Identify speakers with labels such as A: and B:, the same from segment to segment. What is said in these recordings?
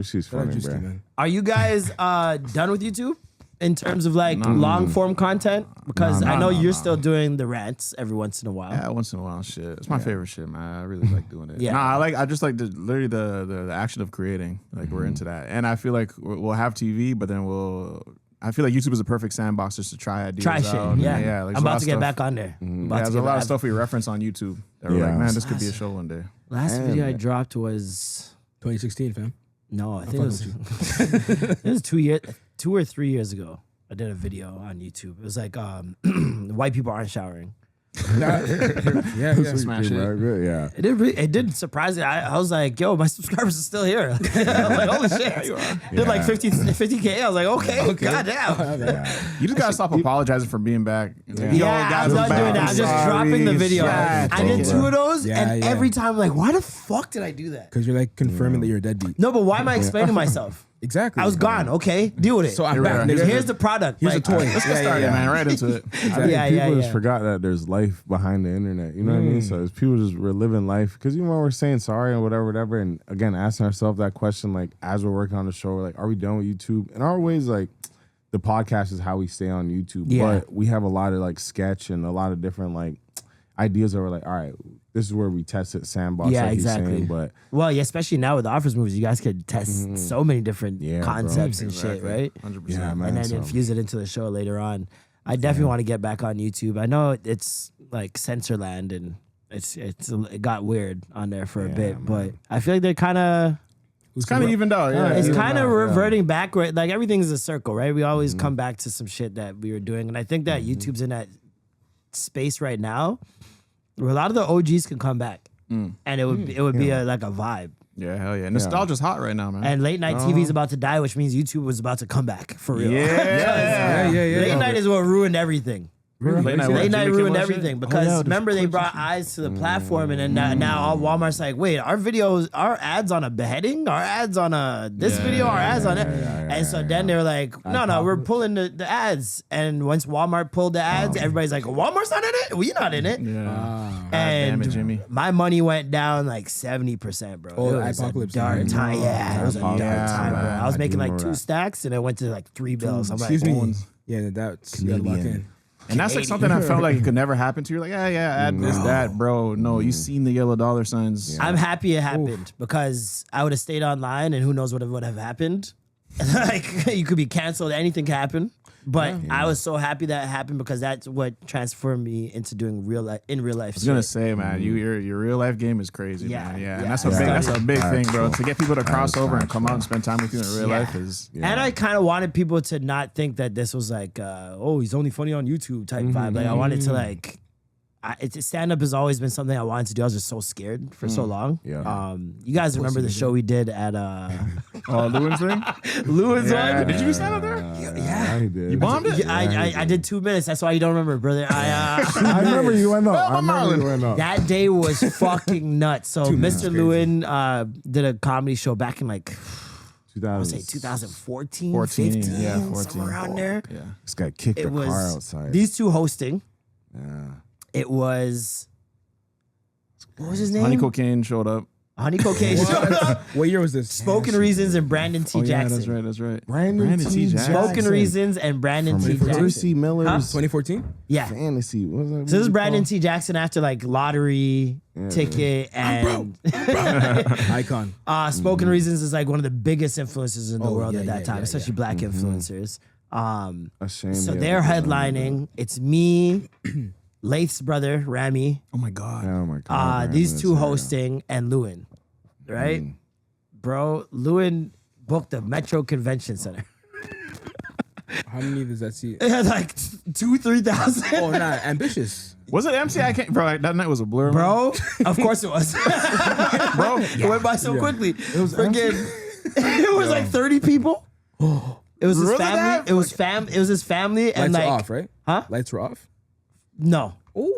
A: She's funny, bro.
B: Are you guys done with YouTube in terms of like long form content? Because I know you're still doing the rants every once in a while.
C: Yeah, once in a while, shit. It's my favorite shit, man. I really like doing it.
B: Yeah.
C: Nah, I just like literally the action of creating. Like we're into that, and I feel like we'll have TV, but then I feel like YouTube is a perfect sandbox just to try ideas out.
B: Shit. Yeah.
C: Like
B: I'm about to get back on there.
C: There's a lot of stuff we reference on YouTube that we're like, man, this could be a show one day.
B: Last video I dropped was
D: 2016, fam.
B: No, I think it was 2 or 3 years ago. I did a video on YouTube. It was like white people aren't showering.
D: yeah.
C: Smash it.
A: Yeah.
B: It did surprise me. I was like, yo, my subscribers are still here. I was like, holy shit. Did like 50K. I was like, okay. Goddamn.
C: You just gotta stop apologizing for being back.
B: I'm not doing that. I'm just dropping the video. I did 2 of those, and every time I'm like, why the fuck did I do that?
D: Because you're like confirming that you're a deadbeat.
B: No, but why am I explaining myself?
D: Exactly.
B: I was gone. Okay, deal with it.
D: So I'm back. Nigga.
B: Here's the product.
D: Here's a toy.
C: Let's get started, man. Right into it.
A: People just forgot that there's life behind the internet. You know what I mean? So it's people just we're living life because we're saying sorry and whatever. And again, asking ourselves that question, like as we're working on the show, we're like, are we done with YouTube? In our ways, like the podcast is how we stay on YouTube.
B: Yeah.
A: But we have a lot of like sketch and a lot of different like ideas that we're like, all right, this is where we test it, sandbox.
B: Yeah,
A: like
B: exactly.
A: Saying, but
B: especially now with the Offers movies, you guys could test so many different concepts and shit, right?
C: 100%.
A: yeah, man,
B: And then infuse it into the show later on. I definitely want to get back on YouTube. I know it's like censor land and it got weird on there for a bit, but I feel like they're kind of.
C: It's kind of evened out. Yeah,
B: it's kind of reverting back. Right? Like everything is a circle, right? We always come back to some shit that we were doing, and I think that YouTube's in that space right now where a lot of the OGs can come back, and it would be like a vibe.
C: Yeah, hell yeah. Nostalgia's hot right now, man.
B: And late night TV is about to die, which means YouTube was about to come back for real.
C: Yeah.
B: Late night is what ruined everything.
C: Late
B: night ruined everything because remember they brought eyes to the platform, and then now all Walmart's like, wait, our ads on a beheading, our ads on this video, our ads on it, and so then they were like, no, we're pulling the ads, and once Walmart pulled the ads, everybody's like, Walmart's not in it, we're not in it, and
C: damn it, Jimmy.
B: my money went down like 70%, bro.
D: Oh,
B: it was
D: apocalypse.
B: a dark time. Yeah, it was a dark time, bro. I was making like 2 stacks, and it went to like 3 bills. I'm like,
D: Excuse me. Yeah, that's you gotta lock in.
C: And that's like something I felt like it could never happen to you. Like, add this, that, bro. No, you seen the yellow dollar signs.
B: I'm happy it happened because I would have stayed online and who knows what would have happened. Like, you could be canceled, anything can happen. But I was so happy that it happened because that's what transformed me into doing real life. I was
C: gonna say, man, your real life game is crazy, man. Yeah, and that's a big thing, bro. To get people to cross over and come out and spend time with you in real life is.
B: And I kind of wanted people to not think that this was like, he's only funny on YouTube type vibe. Like I wanted to like. Stand up has always been something I wanted to do. I was just so scared for so long.
A: Yeah.
B: You guys remember the show we did at
C: Lewin's thing?
B: Lewin's one?
C: Did you stand up there?
B: Yeah.
A: I did.
C: You bombed it?
B: I did 2 minutes. That's why you don't remember, brother.
A: I remember you went up.
B: That day was fucking nuts. So Mr. Lewin did a comedy show back in like 2014, 15, somewhere around there.
C: Yeah.
A: This guy kicked the car outside.
B: These two hosting.
A: Yeah.
B: It was, what was his name?
C: Honey Cocaine showed up.
B: Honey Cocaine showed up.
D: What year was this?
B: Spoken Reasons and Brandon T. Jackson.
C: That's right.
A: Brandon T. Jackson.
B: Spoken Reasons and Brandon T. Jackson.
A: Percy Miller's
D: 2014?
B: Yeah.
A: Fantasy. What was that?
B: So this is Brandon T. Jackson after like Lottery, Ticket, and
D: Icon.
B: Spoken Reasons is like one of the biggest influencers in the world at that time, especially black influencers. So they're headlining. It's me, Lath's brother, Rami.
C: Oh my God.
A: Oh my God.
B: These two hosting and Lewin, right? Bro, Lewin booked the Metro Convention Center.
D: How many does that seat?
B: It had like 2,000-3,000.
D: Oh, nah, ambitious.
C: Was it MC? I can't, bro. That night was a blur.
B: Bro, of course it was. Bro, it went by so quickly. It was it was like 30 people. It was his family. It was his family. And
D: Lights
B: like,
D: were off, right?
B: Huh?
D: Lights were off?
B: No.
D: Ooh.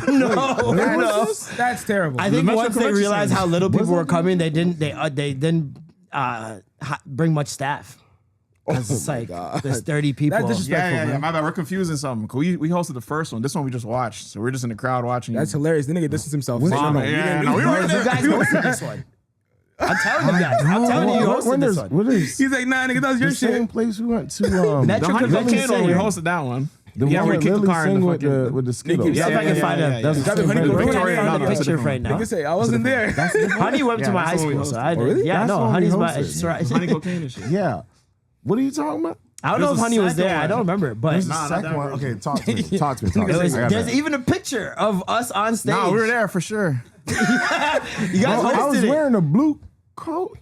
B: No.
D: That's terrible.
B: I think once they realized how little people were coming, they didn't bring much staff. Because it's like, there's 30 people.
D: That's disrespectful,
C: Yeah.
D: man.
C: My bad. We're confusing something. We hosted the first one. This one we just watched. So we're just in the crowd watching.
D: That's hilarious. The nigga distanced himself.
C: Yeah, no, we weren't
B: You
C: there.
B: guys hosted this one. I'm telling you guys. I'm telling you, you hosted this one.
A: What is
D: He's like, nah, nigga, that was your
A: the
D: shit.
A: same place we went to?
B: Metro
C: The
B: Convention
C: volcano, we
B: Center.
C: hosted that one.
A: The
C: Yeah,
A: one
C: where
A: where
C: he kicked the
A: Lily
C: car in
A: sang
C: the
A: with the
C: fucking.
A: Skittles.
B: Yeah, if I can find it.
A: That's the
D: Grab
A: same
D: the honey
A: place.
D: go
C: Victoria,
B: Find
C: no,
B: the
C: that's a
B: picture
C: different
B: right now.
D: Nigga say, I wasn't there.
B: Honey went to my
C: that's
B: high
C: the one we
B: school, so
C: hosted.
B: I did.
D: really?
B: Yeah,
A: That's
B: no,
A: the one we
B: Honey's my.
A: hosted.
C: Honey cocaine and shit.
A: Yeah. What are you talking about?
B: I don't know if
C: There's a
B: Honey was
C: second
B: there. I
C: one.
B: don't remember, but
A: There's the
C: not
A: second
C: that
A: one.
C: version.
A: Okay, talk to me. Talk to me.
B: it was,
A: I got
B: there's
A: that.
B: even a picture of us on stage.
C: No, we were there for sure.
B: You guys
A: Bro, I was
B: hosted it.
A: wearing a blue coat.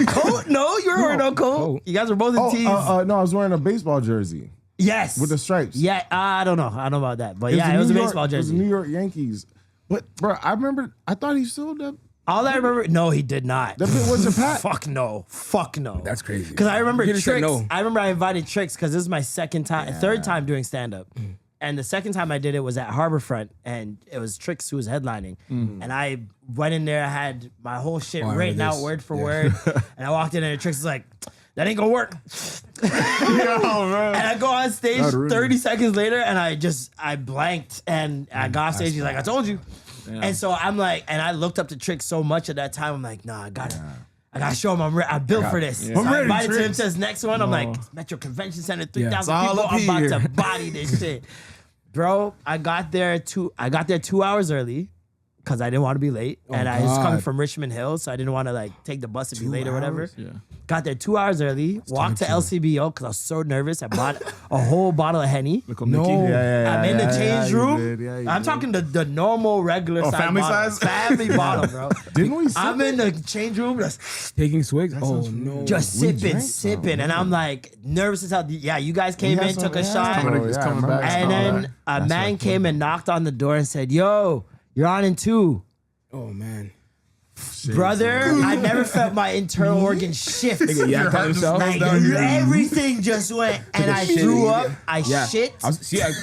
B: Coat? No, you were wearing no coat. You guys were both in tees.
A: No, I was wearing a baseball jersey
B: Yes.
A: with the stripes.
B: Yeah, I don't know. I don't know about that. But yeah,
A: the
B: it was a
A: New York-
B: baseball
A: It was the
B: jersey.
A: New York Yankees. But bro, I remember. I thought he sold that.
B: All I remember, no, he did not.
A: That bit wasn't Pat.
B: Fuck no. Fuck no.
D: That's crazy.
B: Because I remember
D: You just said
B: Tricks.
D: no.
B: I remember I invited Tricks because this is my third time doing stand up. And the second time I did it was at Harborfront, and it was Tricks who was headlining. And I went in there, I had my whole shit
D: I remember
B: written out
D: this.
B: word for word. And I walked in, and Tricks was like, that ain't gonna work.
C: Yo, man.
B: And I go on stage
C: That'd ruin
B: 30 seconds later, and I blanked, and I got off stage. He's like, I told you. And so I'm like, and I looked up to Tricks so much at that time. I'm like, nah, I gotta show him I'm built for this. So
C: I'm
B: I
C: ready,
B: invited him
C: Tricks.
B: to this next one. I'm like, Metro Convention Center, 3,000
C: It's all
B: people.
C: up
B: I'm about
C: here.
B: to body this shit. Bro, I got there 2 hours early because I didn't want to be late. And I was
D: God.
B: coming from Richmond Hill, so I didn't want to like take the bus and be late or whatever.
C: Yeah.
B: Got there 2 hours early, walked to LCBO because I was so nervous. I bought a whole bottle of Henny.
C: Look
D: No.
C: Mickey.
B: I'm in the change
A: you
B: room.
A: did, yeah, you
B: I'm
A: did.
B: talking the normal, regular size
C: family
B: bottle.
C: size?
B: Family bottle, bro.
A: Didn't we?
B: I'm in the change room just
D: Taking swigs? Oh, no.
B: sipping,
A: drank
B: sipping. And I'm like nervous as hell. Yeah, you guys came in, took a shot.
C: It's coming back.
B: And then a man came and knocked on the door and said, yo, you're on in 2.
D: Oh, man.
B: Brother, I never felt my internal organs shift.
D: Nigga yacked on himself.
B: Like, everything just went, and I threw up. I
D: Yeah.
B: shit.
D: I'm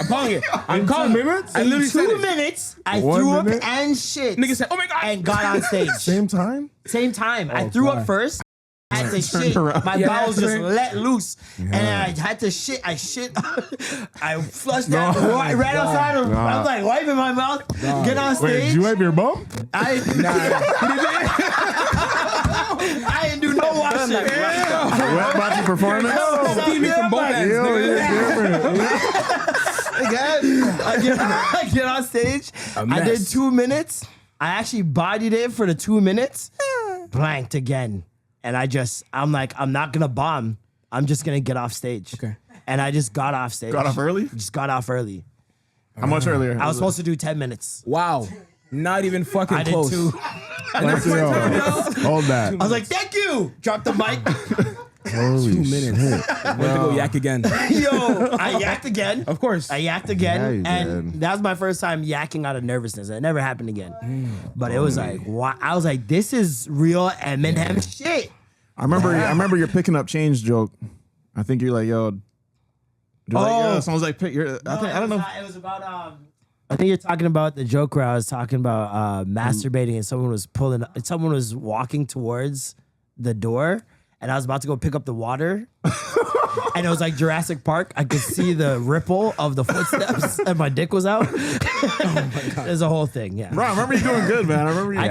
D: calling it. I'm calling it. I literally
B: In
D: said
B: 2
D: it.
B: minutes, I
A: 1
B: threw
A: minute?
B: up and shit.
D: Nigga said, oh my God.
B: And got on stage.
A: Same time.
B: Same time. I threw up
A: God.
B: first. I had to shit. My
D: Yeah,
B: bowels just
D: right.
B: let loose. And I had to shit. I shit. I flushed that right outside. I was like wiping my mouth. Get on stage.
A: Wait, did you wipe your bum?
B: I didn't do no washing.
C: Wet botchy performance.
D: Steam me from both ends,
A: Yo,
D: nigga.
A: you're different.
B: I get on stage. I did
D: mess.
B: 2 minutes. I actually bodied it for the 2 minutes. Blanked again. And I'm like, I'm not gonna bomb. I'm just gonna get off stage.
D: Okay.
B: And I just got off stage.
C: Got off early?
B: Just got off early.
C: How much earlier?
B: I was supposed to do 10 minutes.
D: Wow. Not even fucking
B: I did
D: close.
B: 2.
A: Let's go. Hold that.
B: I was like, thank you. Drop the mic.
A: Holy
D: 2 minutes.
A: shit.
D: Went to go yak again.
B: Yo, I yacked again.
D: Of course.
B: I yacked
A: Yeah,
B: again.
A: you
B: And
A: did.
B: that was my first time yakking out of nervousness. It never happened again. But it was like, wow. I was like, this is real Eminem shit.
C: I remember your picking up change joke. I think you're like, yo. You're like, yo, someone's like, pick your. I don't know.
B: It was about I think you're talking about the joke where I was talking about masturbating and someone was walking towards the door and I was about to go pick up the water. And it was like Jurassic Park. I could see the ripple of the footsteps and my dick was out. There's a whole thing, yeah.
C: Bro, I remember you doing good, man. I remember you.
B: I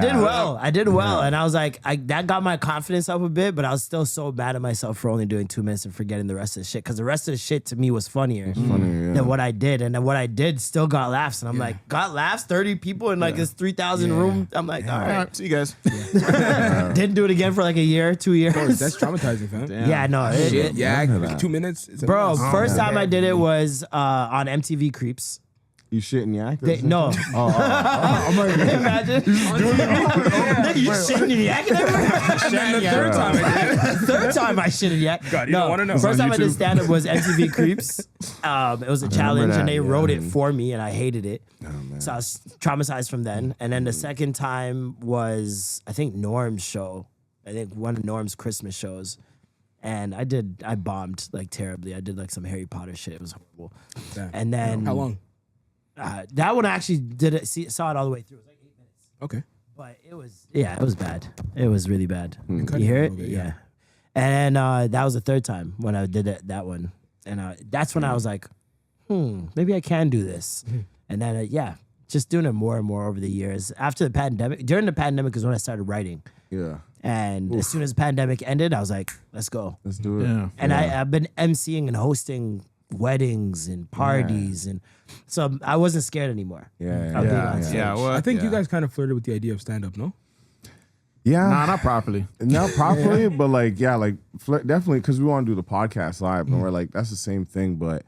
B: did well. And I was like, that got my confidence up a bit, but I was still so mad at myself for only doing 2 minutes and forgetting the rest of the shit. Because the rest of the shit to me was funnier than what I did. And then what I did still got laughs. And I'm like, got laughs? 30 people in like this 3,000 room? I'm like, all
C: All
B: right.
C: right, see you guys.
B: Didn't do it again for like a year, 2 years.
D: That's traumatizing, fam.
B: Yeah, no.
D: Shit, yak. 2 minutes. It's a
B: Bro,
D: mess.
B: first time I did it was on MTV Creeps.
A: You shitting yak?
B: No.
A: I'm like,
B: Imagine. Nigga, you shitting your yak everywhere?
D: And then the third time I did it.
B: Third time I shit in yak.
D: God, you don't wanna know.
B: First
D: It's on
B: time I did
D: YouTube.
B: stand up was MTV Creeps. It was a challenge,
A: that,
B: and they
A: yeah.
B: wrote it for me, and I hated it.
A: Oh, man.
B: So I was traumatized from then. And then the second time was, I think, Norm's show. I think one of Norm's Christmas shows. And I bombed like terribly. I did like some Harry Potter shit. It was horrible.
D: Damn.
B: And then
D: How long?
B: that one I actually saw it all the way through. It was like 8 minutes.
D: Okay.
B: But it was bad. It was really bad. You
D: Cut
B: hear
D: a
B: it?
D: little bit,
B: Yeah. And that was the third time when I did that one. And that's when I was like, maybe I can do this. And then, just doing it more and more over the years. After the pandemic, during the pandemic is when I started writing.
A: Yeah.
B: And as soon as the pandemic ended, I was like, let's go.
A: Let's do it.
C: Yeah.
B: And I've been emceeing and hosting weddings and parties. And so I wasn't scared anymore.
C: Yeah. Well,
D: I think you guys kind of flirted with the idea of stand up, no?
A: Yeah.
C: Nah, not properly.
A: Not properly, but like, definitely, because we want to do the podcast live. And we're like, that's the same thing, but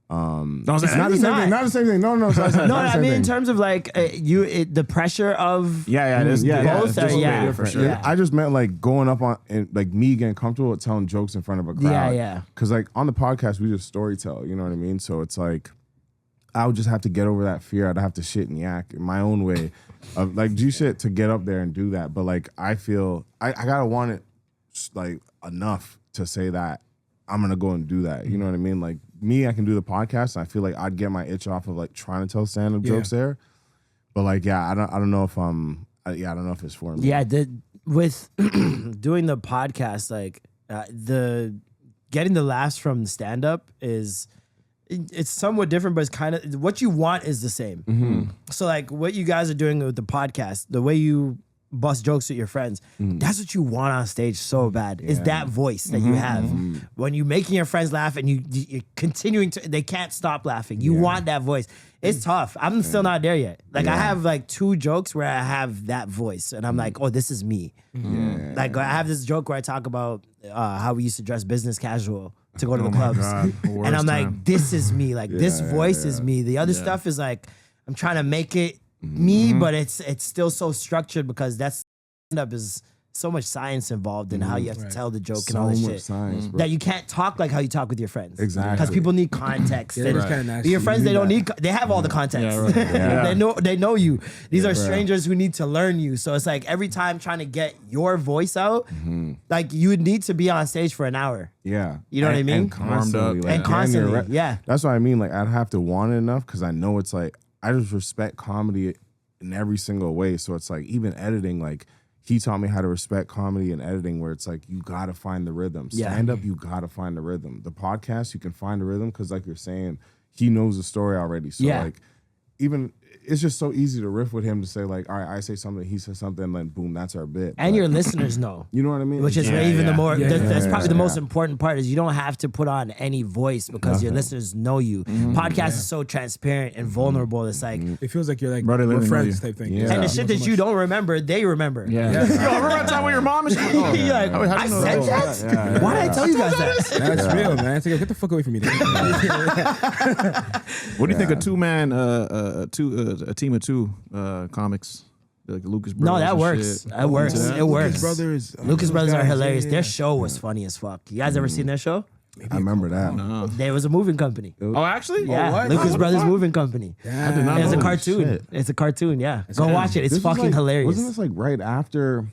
A: it's not the same thing. Not the same thing. No.
B: No, I mean in terms of like the pressure of
C: It is.
B: both
C: it's
B: are
C: different for sure.
B: Yeah.
A: I just meant like going up on and like me getting comfortable with telling jokes in front of a crowd.
B: Yeah.
A: Because like on the podcast we just storytell. You know what I mean? So it's like I would just have to get over that fear. I'd have to shit and yak in my own way of like do shit to get up there and do that. But like I feel I gotta want it like enough to say that I'm gonna go and do that. You know what I mean? Like me, I can do the podcast. And I feel like I'd get my itch off of like trying to tell stand-up jokes there. But like, I don't know if I don't know if it's for me.
B: Yeah, with doing the podcast, like the getting the laughs from stand up it's somewhat different, but it's kind of what you want is the same.
A: Mm-hmm.
B: So like what you guys are doing with the podcast, the way you bust jokes with your friends, that's what you want on stage so bad. Is that voice that you have when you're making your friends laugh and you're continuing to, they can't stop laughing. You want that voice. It's tough. I'm still not there yet. Like I have like 2 jokes where I have that voice and I'm like, oh, this is me. Like I have this joke where I talk about how we used to dress business casual to go to the clubs. And I'm like, this is me. Like this voice is me. The other stuff is like, I'm trying to make it me, but it's still so structured because that's stand-up is so much science involved in how you have to tell the joke and all this shit.
A: Science, bro.
B: That you can't talk like how you talk with your friends.
A: Exactly.
B: Because people need context.
D: Yeah,
B: And
D: it's kinda nasty.
B: your friends, they don't need. They have all the context. They know you. These are strangers who need to learn you. So it's like every time trying to get your voice out, like you would need to be on stage for an hour.
A: Yeah.
B: You know what I mean?
A: And constantly.
B: And constantly, yeah.
A: That's what I mean. Like I'd have to want it enough because I know it's like I just respect comedy in every single way. So it's like even editing, like he taught me how to respect comedy and editing where it's like you gotta find the rhythm. Stand up, you gotta find the rhythm. The podcast, you can find the rhythm because like you're saying, he knows the story already. So like even it's just so easy to riff with him to say like, all right, I say something, he says something, and then boom, that's our bit.
B: And your listeners know.
A: You know what I mean?
B: Which is even the more, that's probably the most
A: yeah.
B: important part is you don't have to put on any voice because your listeners know you. Podcast is so transparent and vulnerable. It's like,
D: It feels like you're like
C: Brother,
D: we're
C: let me know
D: friends
C: you.
D: type thing.
A: Yeah.
B: and the shit that you don't remember, they remember.
C: Yo, remember that time with your mom and shit?
B: You're like,
C: how'd
B: I
C: you know
B: said
C: that?
B: that? Why did I tell you guys that?
D: That's real, man. It's like, get the fuck away from me.
C: What do you think of a team of 2 comics? Like Lucas Brothers.
B: No, that
C: and
B: works.
C: shit.
B: That works.
C: Into that?
B: It works.
D: Lucas
B: Brothers are
D: guys,
B: hilarious.
D: yeah.
B: Their show was funny as fuck. You guys ever seen their show?
A: I remember that.
B: There was a moving company.
C: Oh, actually?
B: Yeah,
D: what?
B: Lucas
D: Oh,
B: Brothers
C: fuck?
B: Moving Company.
C: I did not
B: It's a
C: know.
B: cartoon.
A: shit.
B: It's a cartoon. Yeah, go watch it. It's
A: This was
B: fucking
A: like-
B: hilarious.
A: Wasn't this like right after?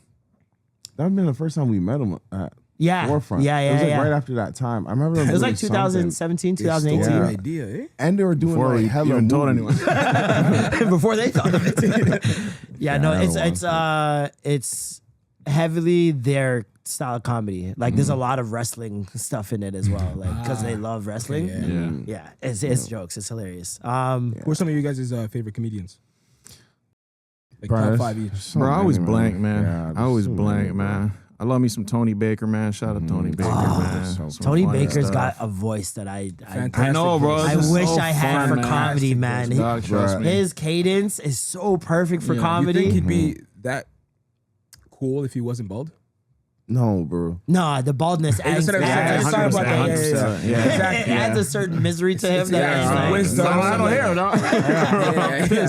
A: That would have been the first time we met him at
B: Yeah,
A: Forefront.
B: yeah,
A: It was like
B: yeah.
A: right after that time. I remember them
B: It was
A: doing
B: like
A: something.
B: 2017, 2018.
A: Yeah.
D: idea, eh?
A: And they were doing
C: Before
A: like
C: we
A: hella
C: even told
A: movies.
C: anyone.
B: Before they thought of it. Yeah, no,
A: I
B: it's heavily their style of comedy. Like there's a lot of wrestling stuff in it as well. Like because they love wrestling.
D: yeah.
B: Yeah, it's jokes. It's hilarious.
D: Who are some of you guys' favorite comedians? Like
A: Bro,
D: top
A: there's
D: 5 each.
A: so
C: Bro, I always
A: many,
C: blank, man.
A: Yeah,
C: I
A: there's
C: always
A: so
C: blank,
A: many, bro.
C: man. I love me some Tony Baker, man. Shout out Tony Baker, man.
A: so
C: Some
B: Tony
C: funny
B: Baker's
C: stuff.
B: got a voice that I
C: I know, bro.
B: I
C: It's
B: wish
C: so
B: I had
C: fun,
B: for
C: man.
B: comedy, man.
C: Dog, trust me.
B: His cadence is so perfect for
C: Yeah.
D: You
B: comedy.
D: think he'd be that cool if he wasn't bald?
A: No, bro.
B: No, the baldness adds,
D: that's what I'm
B: adds,
D: saying. Sorry about that.
C: 100%.
D: Yeah.
B: it adds a certain misery to him. That
D: Yeah,
B: he's like,
D: wisdom.
C: I don't hear, dog.
D: Yeah,